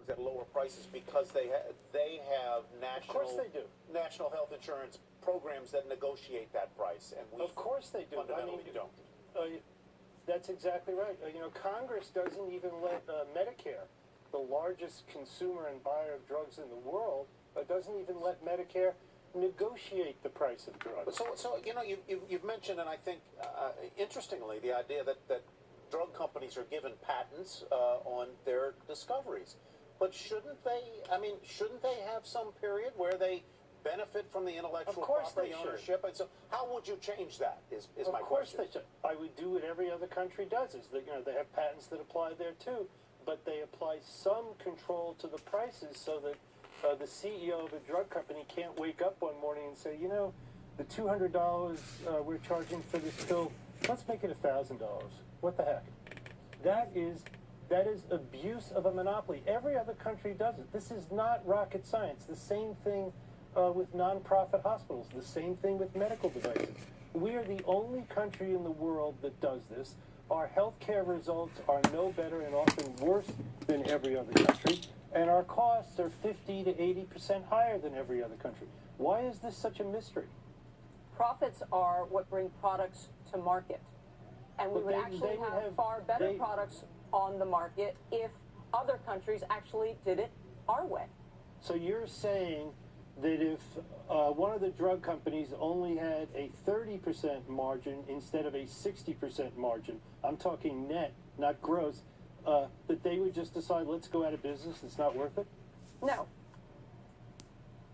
at lower prices because they have Of course they do. national health insurance programs that negotiate that price, and we Of course they do. fundamentally don't. That's exactly right. Congress doesn't even let Medicare, the largest consumer and buyer of drugs in the world, doesn't even let Medicare negotiate the price of drugs. So you've mentioned, and I think interestingly, the idea that drug companies are given patents on their discoveries. But shouldn't they? I mean, shouldn't they have some period where they benefit from the intellectual property ownership? And so, how would you change that? Is my question. Of course they should. I would do what every other country does. Is that they have patents that apply there too, but they apply some control to the prices so that the CEO of a drug company can't wake up one morning and say, the $200 we're charging for this pill, let's make it $1,000. What the heck? That is abuse of a monopoly. Every other country does it. This is not rocket science. The same thing with nonprofit hospitals. The same thing with medical devices. We are the only country in the world that does this. Our healthcare results are no better and often worse than every other country, and our costs are 50 to 80% higher than every other country. Why is this such a mystery? Profits are what bring products to market. And we would actually have far better products on the market if other countries actually did it our way. So you're saying that if one of the drug companies only had a 30% margin instead of a 60% margin, I'm talking net, not gross, that they would just decide, let's go out of business, it's not worth it? No.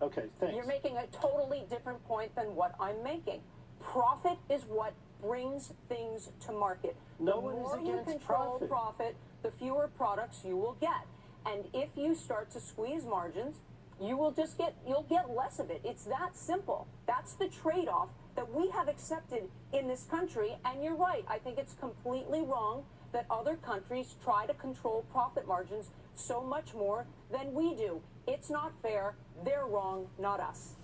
Okay, thanks. You're making a totally different point than what I'm making. Profit is what brings things to market. No one is against the more you control profit, the fewer products you will get. And if you start to squeeze margins, you'll get less of it. It's that simple. That's the trade-off that we have accepted in this country. And you're right. I think it's completely wrong that other countries try to control profit margins so much more than we do. It's not fair. They're wrong, not us.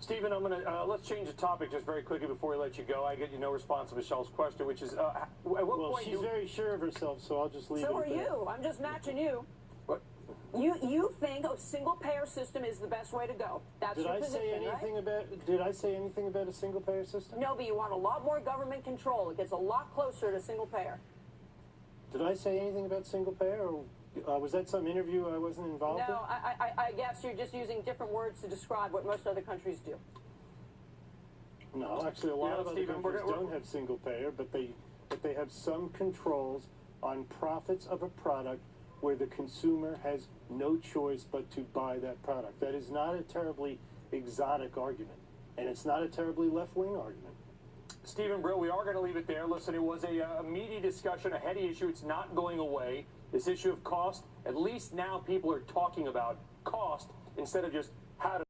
Stephen, I'm gonna let's change the topic just very quickly before we let you go. I get no response to Michelle's question, which is at what point she's very sure of herself, so I'll just leave it. So are you. I'm just matching you. What? You think a single-payer system is the best way to go. That's your position, right? Did I say anything about a single-payer system? No, but you want a lot more government control. It gets a lot closer to single-payer. Did I say anything about single-payer, or was that some interview I wasn't involved in? No, I guess you're just using different words to describe what most other countries do. No, actually, a lot of other countries don't have single-payer, but they have some controls on profits of a product where the consumer has no choice but to buy that product. That is not a terribly exotic argument, and it's not a terribly left-wing argument. Stephen Brill, we are going to leave it there. Listen, it was a meaty discussion, a heady issue. It's not going away. This issue of cost, at least now people are talking about cost instead of just how to